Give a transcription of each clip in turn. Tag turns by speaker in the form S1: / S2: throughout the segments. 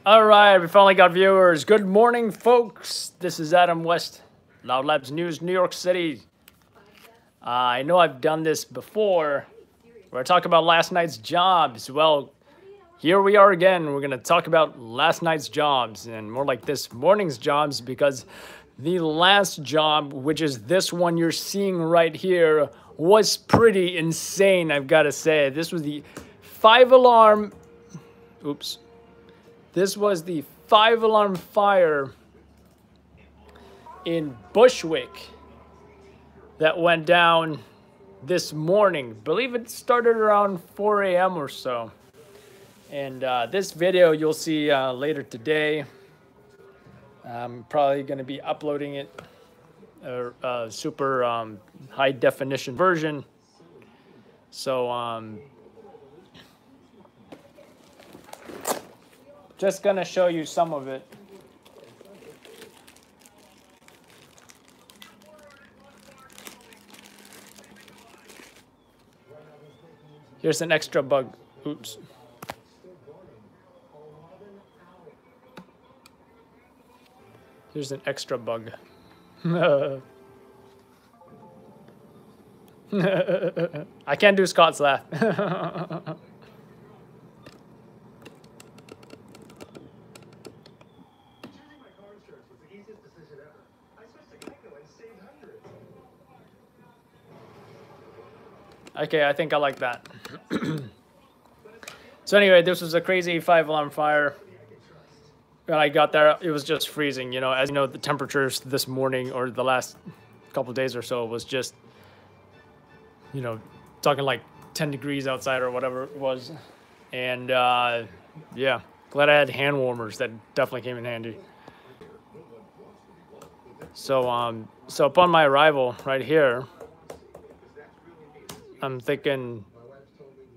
S1: All right, we finally got viewers. Good morning, folks. This is Adam West, Loud Labs News, New York City. I know I've done this before, where I talk about last night's jobs. Well, here we are again. We're going to talk about last night's jobs, and more like this morning's jobs, because the last job, which is this one you're seeing right here, was pretty insane, I've got to say. This was the 5-alarm... Oops. This was the 5-alarm fire in Bushwick that went down this morning. I believe it started around 4 a.m. or so. And this video you'll see later today. I'm probably going to be uploading it a super high definition version. So just gonna show you some of it. Here's an extra bug. Oops. Here's an extra bug. I can't do Scott's laugh. Okay, I think I like that. So anyway, this was a crazy 5-alarm fire. When I got there, it was just freezing. You know, as you know, the temperatures this morning or the last couple of days or so was just, you know, talking like 10 degrees outside or whatever it was. And yeah, glad I had hand warmers. That definitely came in handy. So so upon my arrival right here, I'm thinking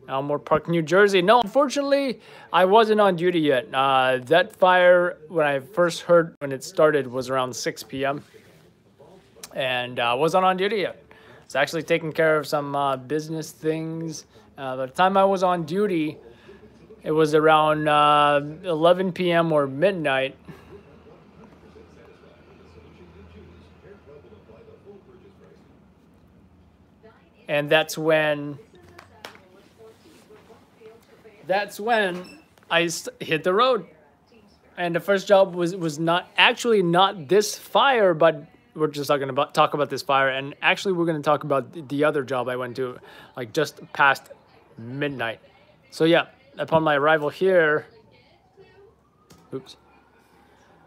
S1: Elmore Park, New Jersey. No, unfortunately, I wasn't on duty yet. That fire, when I first heard when it started, was around 6 p.m. And I wasn't on duty yet. I was actually taking care of some business things. By the time I was on duty, it was around 11 p.m. or midnight. And that's when I hit the road. And the first job was not this fire, but we're just talk about this fire. And actually, we're going to talk about the other job I went to, like just past midnight. So yeah, upon my arrival here, oops,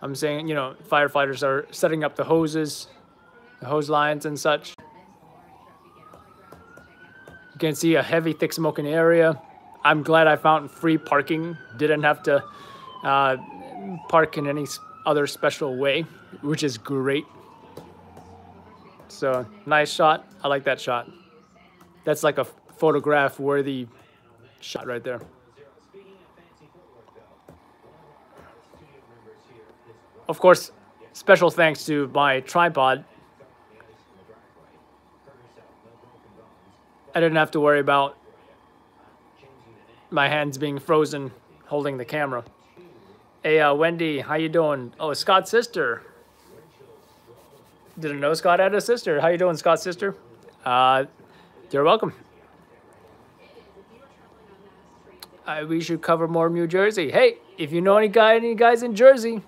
S1: I'm saying, you know, firefighters are setting up the hoses, the hose lines and such. You can see a heavy, thick smoking area. I'm glad I found free parking. Didn't have to park in any other special way, which is great. So, nice shot. I like that shot. That's like a photograph-worthy shot right there. Of course, special thanks to my tripod. I didn't have to worry about my hands being frozen holding the camera. Hey, Wendy, how you doing? Oh, Scott's sister. Didn't know Scott had a sister. How you doing, Scott's sister? You're welcome. We should cover more New Jersey. Hey, if you know any guys in Jersey,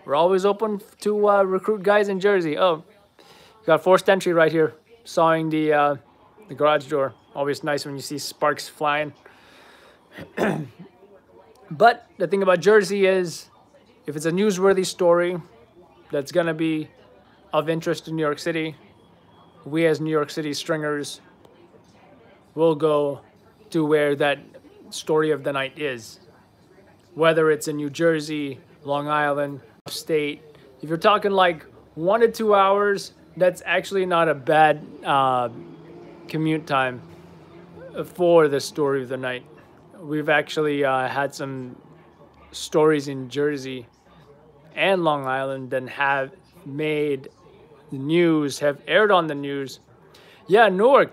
S1: we're always open to recruit guys in Jersey. Oh, you got forced entry right here, sawing the garage door. Always nice when you see sparks flying. But the thing about Jersey is, if it's a newsworthy story that's going to be of interest to New York City, we as New York City stringers will go to where that story of the night is. Whether it's in New Jersey, Long Island, upstate. If you're talking like 1 to 2 hours, that's actually not a bad commute time for the story of the night. We've actually had some stories in Jersey and Long Island that have made the news, have aired on the news. Yeah, Newark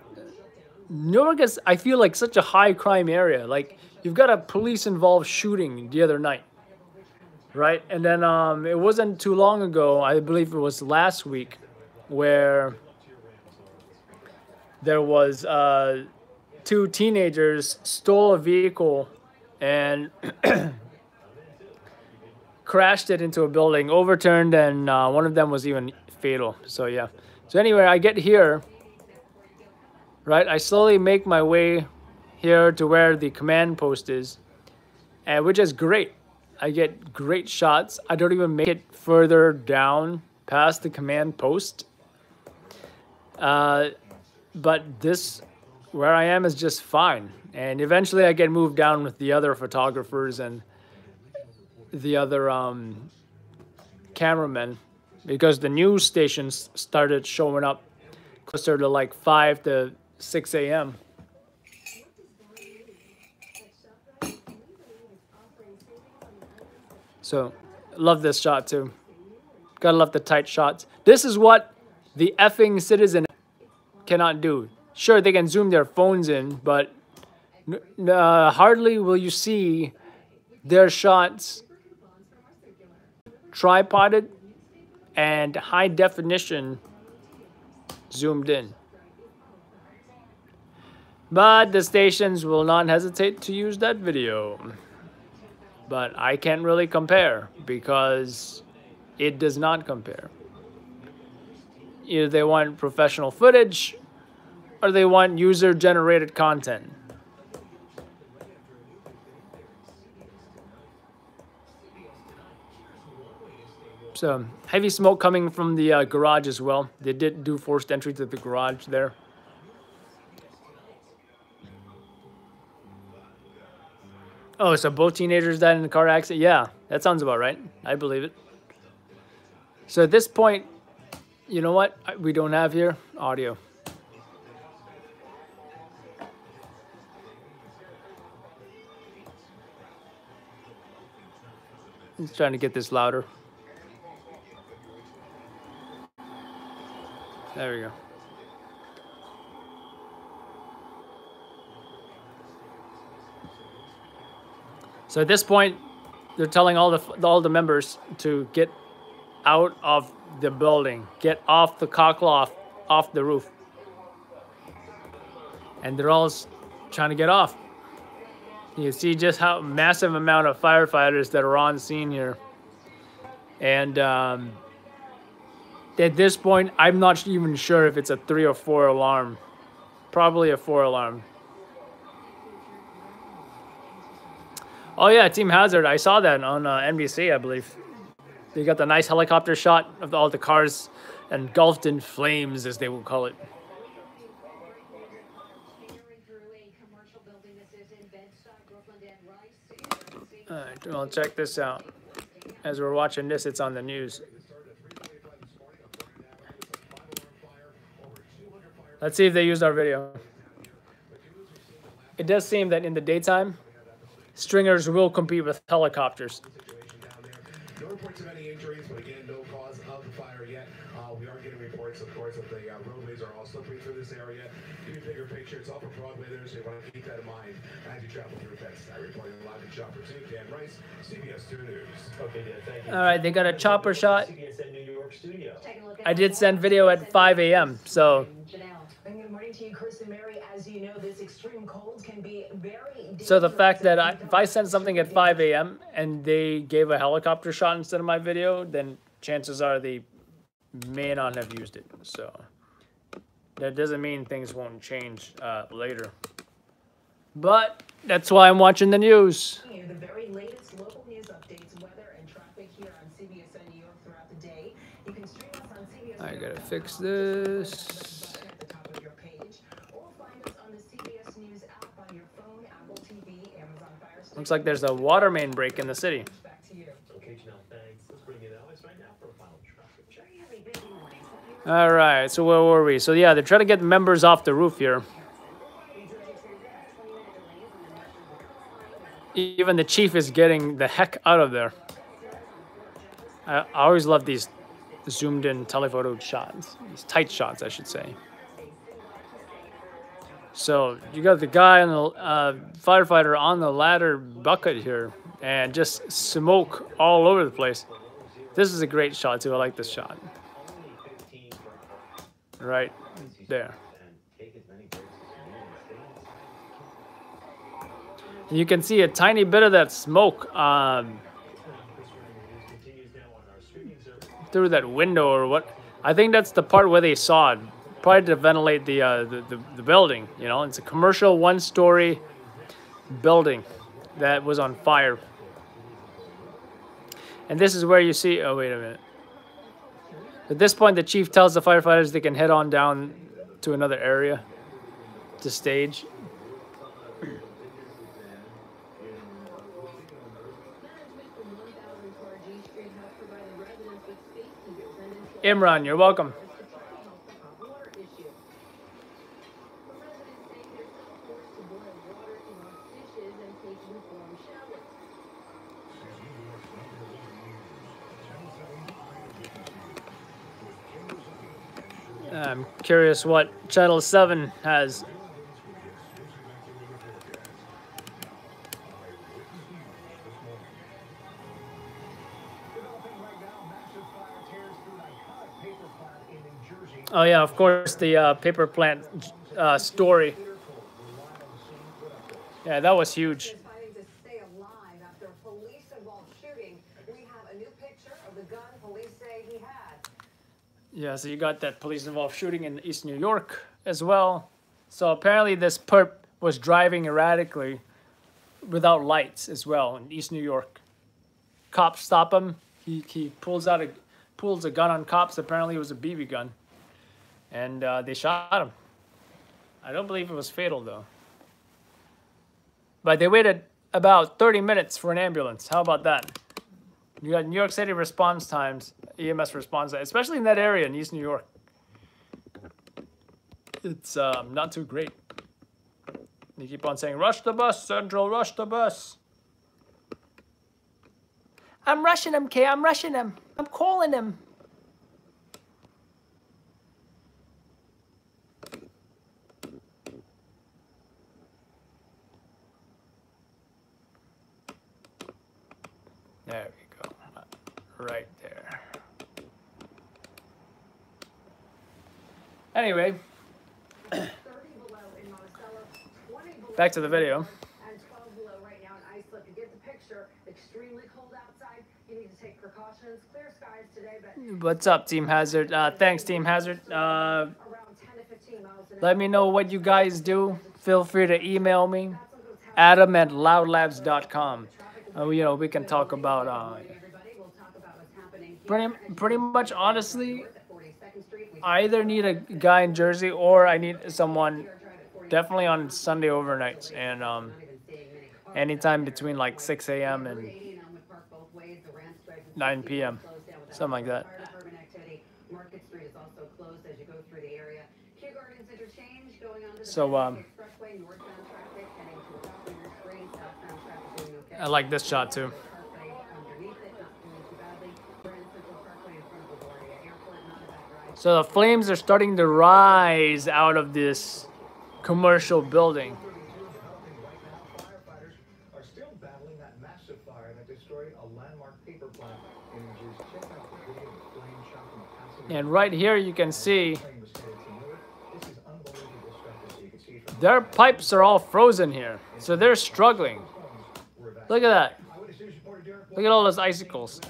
S1: is, I feel like, such a high crime area. Like, you've got a police involved shooting the other night. right? And then it wasn't too long ago, I believe it was last week, where there was two teenagers stole a vehicle and crashed it into a building, overturned, and one of them was even fatal. So yeah. So anyway, I get here, right? I slowly make my way here to where the command post is, and which is great. I get great shots. I don't even make it further down past the command post. But this, where I am, is just fine. And eventually I get moved down with the other photographers and the other cameramen, because the news stations started showing up closer to like 5 to 6 a.m. So, love this shot too. Gotta love the tight shots. This is what the effing citizen cannot do. Sure, they can zoom their phones in, but hardly will you see their shots tripoded and high definition zoomed in. But the stations will not hesitate to use that video. But I can't really compare because it does not compare. Either they want professional footage or they want user-generated content. So, heavy smoke coming from the garage as well. They did do forced entry to the garage there. Oh, so both teenagers died in a car accident? Yeah, that sounds about right. I believe it. So at this point, you know what we don't have here? Audio. I'm just trying to get this louder. There we go. So at this point, they're telling all the members to get out of the building, get off the cockloft, off the roof, and they're all trying to get off. You see just how massive amount of firefighters that are on scene here, and at this point, I'm not even sure if it's a 3 or 4 alarm. Probably a 4 alarm. Oh yeah, Team Hazard. I saw that on NBC, I believe. They got the nice helicopter shot of all the cars engulfed in flames, as they will call it. All right, well, check this out. As we're watching this, it's on the news. Let's see if they used our video. It does seem that in the daytime, stringers will compete with helicopters.
S2: No reports of any injuries, but again, no cause of the fire yet. We are getting reports, of course, that the roadways are all slippery through this area. Give you a bigger picture. It's off of Broadway there, so you want to keep that in mind as you travel through Bed-Stuy. Reporting live in Chopper 2, Dan Rice, CBS 2 News. Okay, Dan, thank you.
S1: All right, they got a chopper shot.
S2: CBS New York studio.
S1: I did send video at 5 a.m., so...
S3: And good morning to you, Chris and Mary. As you know, this extreme cold can be very dangerous.
S1: So the fact that if I sent something at 5 a.m. and they gave a helicopter shot instead of my video, then chances are they may not have used it. So that doesn't mean things won't change later. But that's why I'm watching the news.
S3: The very latest local news updates, weather and traffic here on CBS New York throughout the day. You can stream us on CBS.
S1: I gotta fix this. Looks like there's a water main break in the city. All right, so where were we? So yeah, they're trying to get members off the roof here. Even the chief is getting the heck out of there. I always love these zoomed in telephoto shots, these tight shots, I should say. So you got the guy on the firefighter on the ladder bucket here, and just smoke all over the place. This is a great shot too. I like this shot. Right there. You can see a tiny bit of that smoke through that window or what. I think that's the part where they saw it, probably to ventilate the building. You know, it's a commercial one-story building that was on fire. And this is where you see, oh, wait a minute. At this point, the chief tells the firefighters they can head on down to another area to stage. Imran, you're welcome. I'm curious what Channel 7 has. Oh yeah, of course, the paper plant story. Yeah, that was huge. Yeah, so you got that police-involved shooting in East New York as well. So apparently this perp was driving erratically without lights as well in East New York. Cops stop him. He pulls a gun on cops. Apparently it was a BB gun. And they shot him. I don't believe it was fatal though. But they waited about 30 minutes for an ambulance. How about that? You got New York City response times, EMS response, especially in that area in East New York. It's not too great. They keep on saying, rush the bus, Central, rush the bus. I'm rushing him, Kay, I'm rushing him. I'm calling him. There we go. Right there. Anyway, back to the video.
S3: And 12 below right now in Iceland. To get the picture, extremely cold outside. You need to take precautions. Clear skies today, but
S1: What's up, Team Hazard? Thanks, Team Hazard.
S3: around 10 to 15 miles an hour.
S1: Let me know what you guys do. Feel free to email me, adam@loudlabs.com. You know, we can talk about pretty much honestly. I either need a guy in Jersey or I need someone definitely on Sunday overnights and anytime between like 6 a.m. and 9 p.m. something like that. So I like this shot too. So the flames are starting to rise out of this commercial building.
S2: Firefighters are still battling that massive fire that destroyed a landmark paper plant in New Jersey. Check out the video of flame shot from a passenger.
S1: And right here you can see their pipes are all frozen here. So they're struggling. Look at that. Look at all those icicles.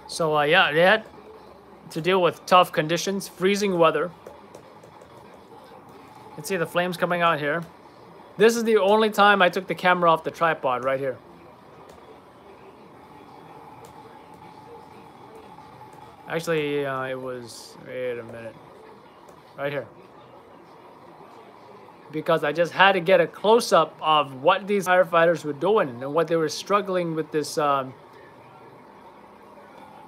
S1: So yeah, they had to deal with tough conditions, freezing weather. You can see the flames coming out here. This is the only time I took the camera off the tripod, right here. Actually, it was, wait a minute, right here. Because I just had to get a close-up of what these firefighters were doing and what they were struggling with this,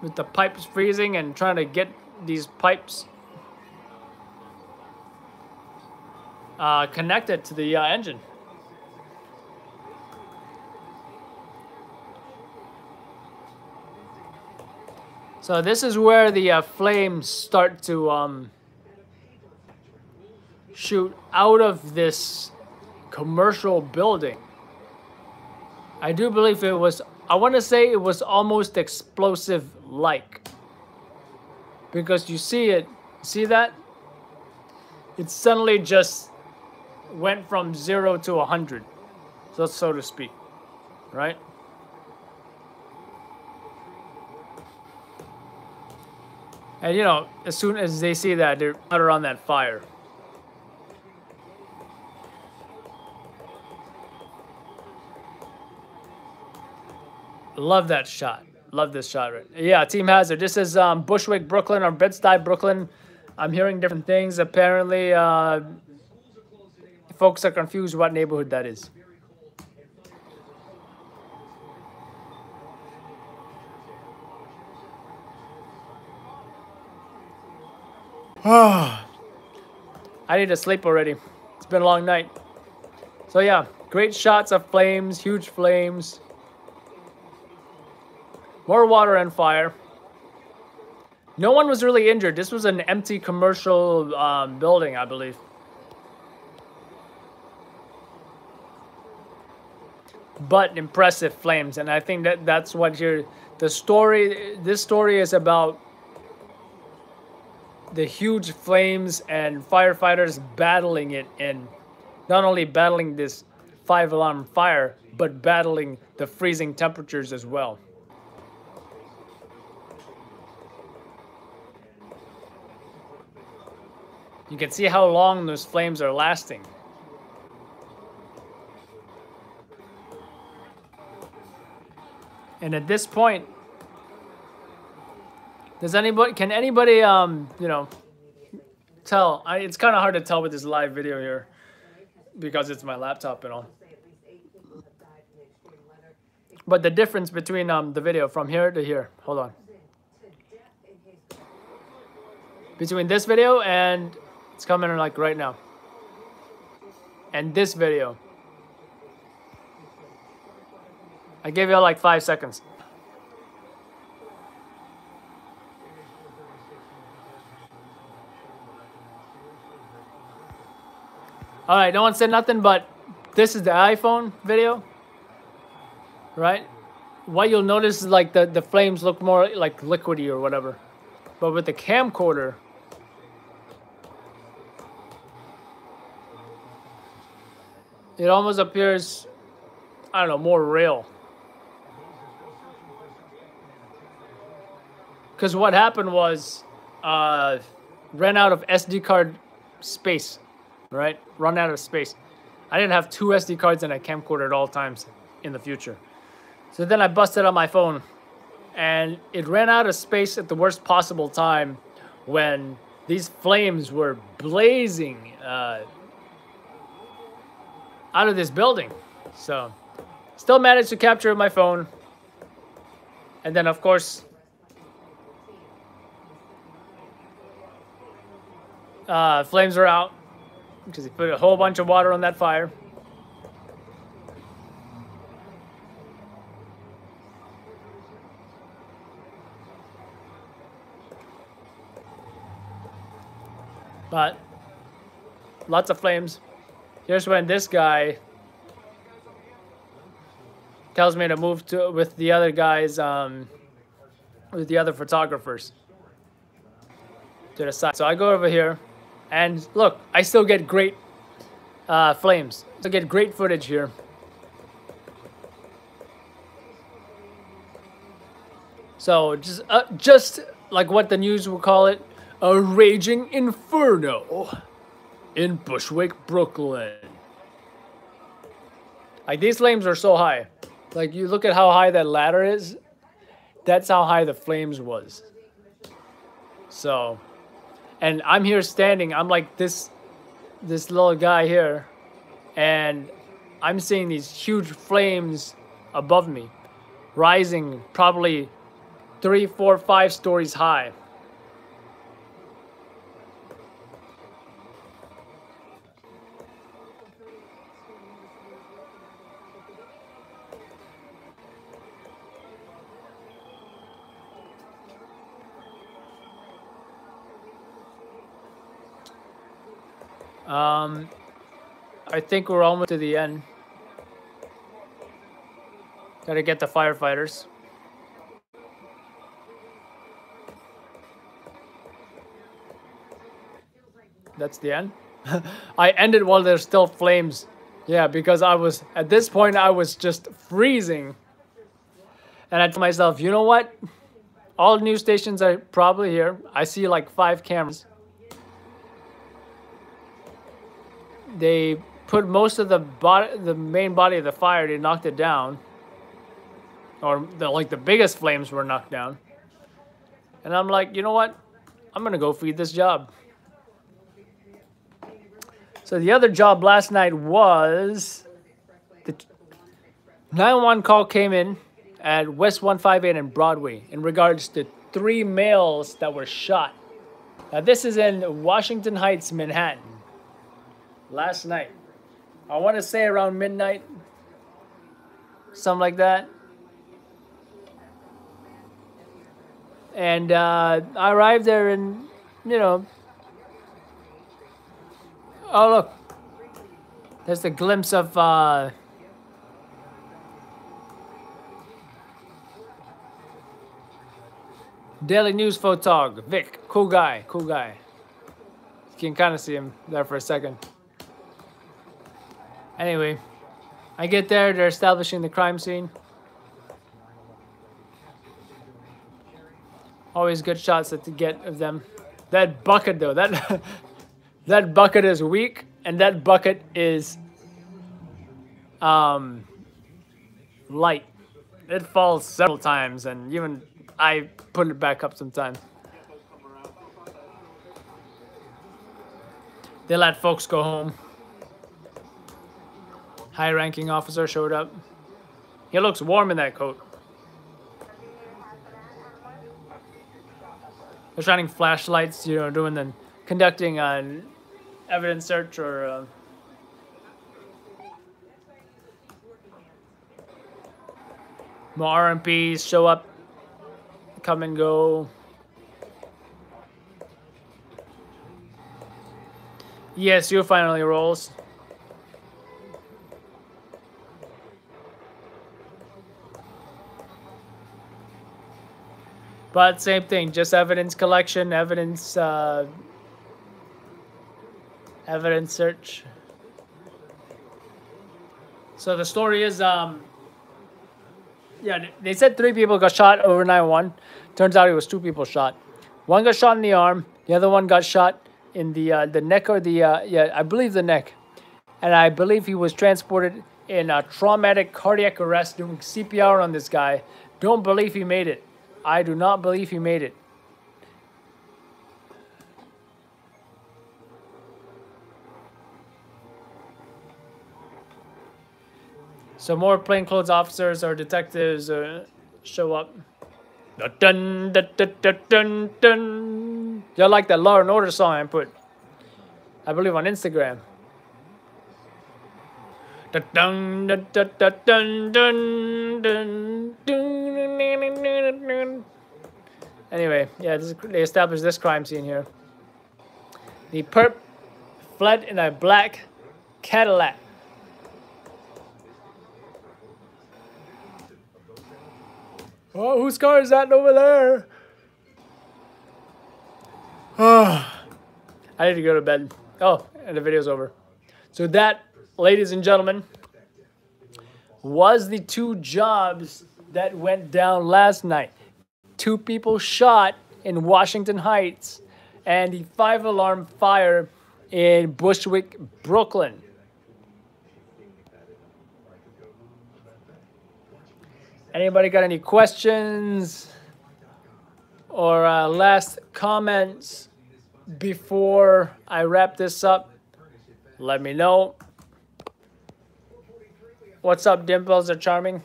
S1: with the pipes freezing and trying to get these pipes connected to the engine. So this is where the flames start to shoot out of this commercial building. I do believe it was, I want to say it was almost explosive-like. Because you see it, see that? It suddenly just went from 0 to 100, so to speak, right? And you know, as soon as they see that, they're utter on that fire. Love that shot. Love this shot, right? Yeah, Team Hazard. This is Bushwick, Brooklyn, or Bed-Stuy, Brooklyn. I'm hearing different things. Apparently, folks are confused what neighborhood that is. I need to sleep already. It's been a long night. So yeah, great shots of flames, huge flames. More water and fire. No one was really injured. This was an empty commercial building, I believe. But impressive flames, and I think that's what here the story. This story is about the huge flames and firefighters battling it, and not only battling this 5-alarm fire, but battling the freezing temperatures as well. You can see how long those flames are lasting. And at this point, can anybody, you know, tell? It's kind of hard to tell with this live video here because it's my laptop and all. But the difference between the video from here to here, hold on. Between this video and it's coming in like right now, and this video, I gave you like 5 seconds. All right, no one said nothing, but this is the iPhone video, right? What you'll notice is like the flames look more like liquidy or whatever. But with the camcorder, it almost appears, I don't know, more real. Because what happened was, ran out of SD card space, right? Run out of space. I didn't have 2 SD cards and a camcorder at all times in the future. So then I busted out my phone, and it ran out of space at the worst possible time when these flames were blazing out of this building. So still managed to capture my phone. And then of course, flames are out because he put a whole bunch of water on that fire. But lots of flames. Here's when this guy tells me to move to with the other guys, with the other photographers to the side. So I go over here, and look, I still get great flames. I get great footage here. So just like what the news will call it, a raging inferno in Bushwick, Brooklyn. Like, these flames are so high. Like, you look at how high that ladder is. That's how high the flames was. So, and I'm here standing. I'm like this little guy here, and I'm seeing these huge flames above me, rising probably 3, 4, 5 stories high. I think we're almost to the end. Gotta get the firefighters. That's the end. I ended while there's still flames. Yeah, because at this point, I was just freezing. And I told myself, you know what? All news stations are probably here. I see like 5 cameras. They put most of the main body of the fire. They knocked it down. Or the biggest flames were knocked down. And I'm like, you know what? I'm gonna go feed this job. So the other job last night was the 911 call came in at West 158 and Broadway in regards to 3 males that were shot. Now this is in Washington Heights, Manhattan. Last night. I want to say around midnight. Something like that. And I arrived there and, you know, oh look, there's a glimpse of Daily News photog, Vic, cool guy. You can kind of see him there for a second. Anyway, I get there, they're establishing the crime scene. Always good shots to get of them. That bucket though, that bucket is weak, and that bucket is light. It falls several times, and even I put it back up sometimes. They let folks go home. High-ranking officer showed up. He looks warm in that coat. They're shining flashlights, you know, conducting an evidence search or more RMPs show up, come and go. ESU finally rolls. But same thing, just evidence collection, evidence search. So the story is, yeah, they said 3 people got shot over 9/1. Turns out it was 2 people shot. One got shot in the arm. The other one got shot in the neck or I believe the neck. And I believe he was transported in a traumatic cardiac arrest doing CPR on this guy. Don't believe he made it. I do not believe he made it. So more plainclothes officers or detectives show up. Dun, dun, dun, dun, dun, dun. Y'all like that Law and Order song I put, I believe, on Instagram. Dun, dun, dun, dun, dun, dun, dun, dun. Anyway, yeah, they established this crime scene here. The perp fled in a black Cadillac. Oh, whose car is that over there? Oh, I need to go to bed. Oh, and the video's over. So that, ladies and gentlemen, was the 2 jobs that went down last night. 2 people shot in Washington Heights and the 5-alarm fire in Bushwick, Brooklyn. Anybody got any questions or last comments before I wrap this up? Let me know. What's up, Dimples are charming?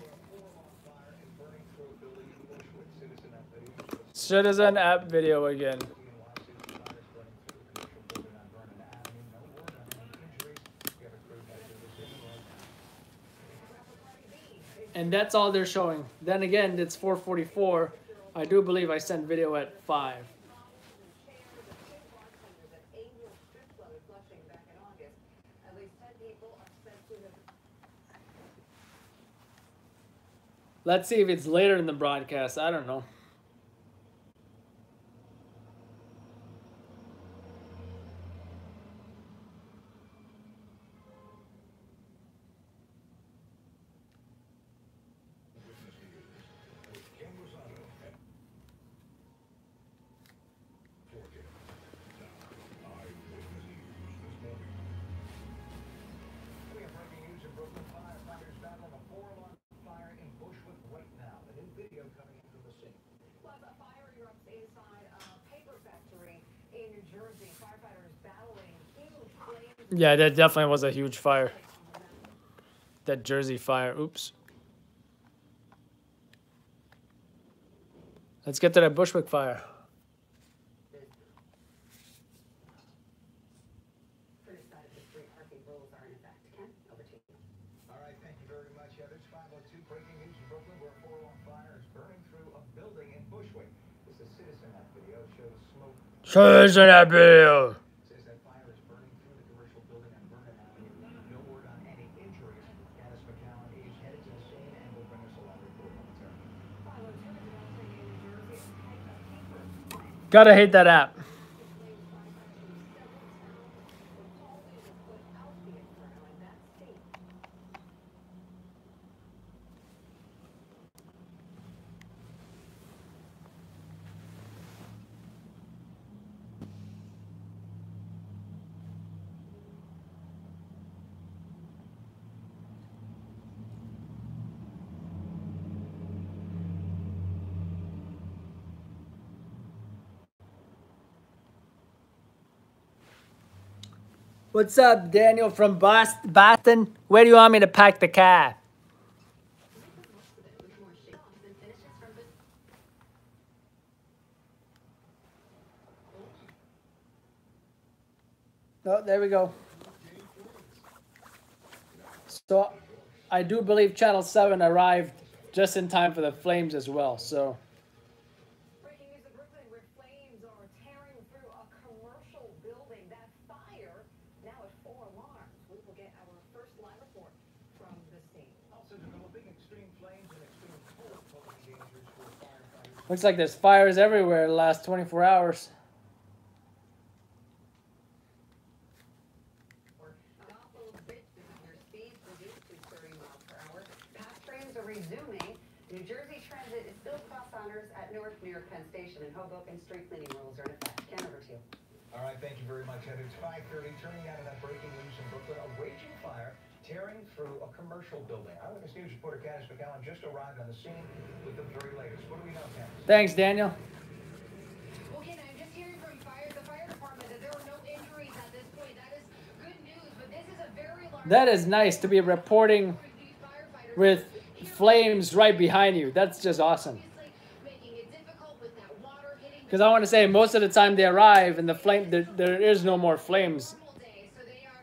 S1: Citizen app video again. And that's all they're showing. Then again, it's 4:44. I do believe I sent video at 5. Let's see if it's later in the broadcast. I don't know. Yeah, that definitely was a huge fire. That Jersey fire. Oops. Let's get to that Bushwick fire.
S4: All right, thank you very much, Heather. It's 5:02. Breaking news in Brooklyn, where a 4-alarm fire is burning through a building in Bushwick. This is Citizen App video. Shows smoke.
S1: Citizen App video.
S4: Says that fire is burning through the commercial building on Vernon Avenue. No word on any injuries. Candace McCowan is headed to the scene and will bring us a live report momentarily.
S1: Gotta hate that app. What's up, Daniel from Boston? Where do you want me to pack the car? Oh, there we go. So, I do believe Channel 7 arrived just in time for the flames as well, so...
S3: Breaking news in Brooklyn, where flames are tearing through a commercial building. That fire now at 4 alarms. We will get our first live report from the scene.
S4: Also developing extreme flames and extreme cold posing dangers for firefighters.
S1: Looks like there's fires everywhere the last 24 hours.
S3: Resuming, New Jersey Transit is still cross honors at Newark, New York Penn Station, and Hoboken street cleaning rules are in effect. Ken, over to you.
S4: All right, thank you very much, Heather. It's 5:30. Turning out of that breaking news in Brooklyn, a raging fire tearing through a commercial building. Eyewitness News reporter Candace McCowan just arrived on the scene with the very latest. What do we know, Candace?
S1: Thanks, Daniel.
S3: Well, Ken, I'm just hearing from the fire department that there were no injuries at this point. That is good news, but this is a very large...
S1: That is nice to be reporting with flames right behind you. That's just awesome. Because I want to say most of the time they arrive and the flame there is no more flames.
S3: So they are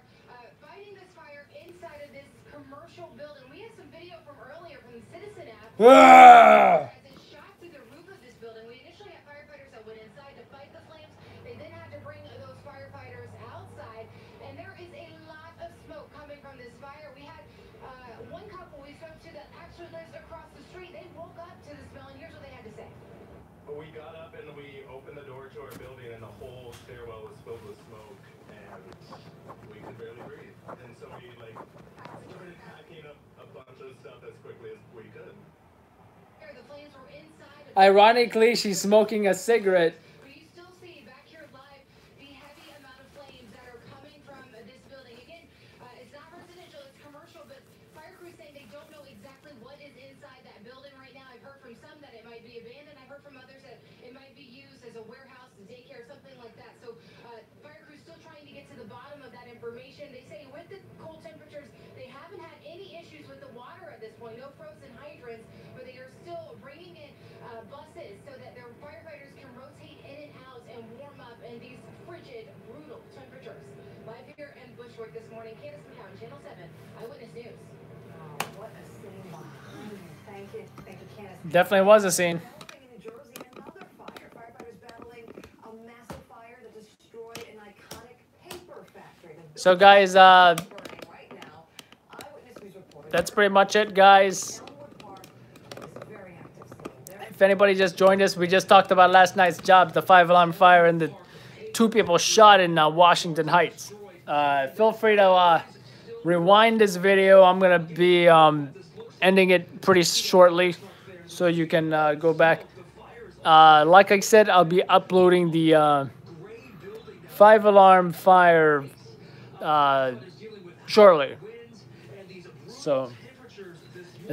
S3: fighting this fire inside of this commercial building. We had some video from earlier from the Citizen app.
S1: Ah!
S3: As it shot through the roof of this building. We initially had firefighters that went inside to fight the flames. They then had to bring those firefighters outside, and there is a lot of smoke coming from this fire. We had one couple we spoke to that actually lives across the street. They woke up to the smell, and here's what they had to say.
S5: We got up and we opened the door to our building, and the whole stairwell was filled with smoke, and we could barely breathe. And so we started packing up a bunch of stuff as quickly as we could.
S3: The flames were inside.
S1: Ironically, she's smoking a cigarette.
S3: But you still see back here live the heavy amount of flames that are coming from this building. Again, it's not residential, it's commercial, but fire crews saying they don't know exactly what is inside that building right now. I've heard from some that it might be abandoned. I've heard from others that it might be used as a warehouse, a daycare, something like that. So fire crews still trying to get to the bottom of that information. They say with the cold temperatures, they haven't had any issues with the water at this point, no frozen hydrants, but they are still bringing in buses so that their firefighters can rotate in and out and warm up in these frigid, brutal temperatures. Live here in Bushwick this morning, Candace McCowan, Channel 7, Eyewitness News. Oh, what a scene behind you. Thank you, Candace.
S1: Definitely was a scene.
S3: In New Jersey, another fire. Firefighters battling a massive fire that destroyed an iconic paper factory.
S1: So guys, that's pretty much it, guys. If anybody just joined us, we just talked about last night's jobs, the 5-alarm fire and the 2 people shot in Washington Heights. Feel free to rewind this video. I'm going to be ending it pretty shortly so you can go back. Like I said, I'll be uploading the 5-alarm fire shortly. So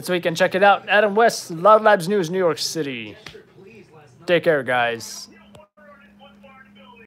S1: we can check it out. Adam West, Loud Labs News, New York City. Take care, guys.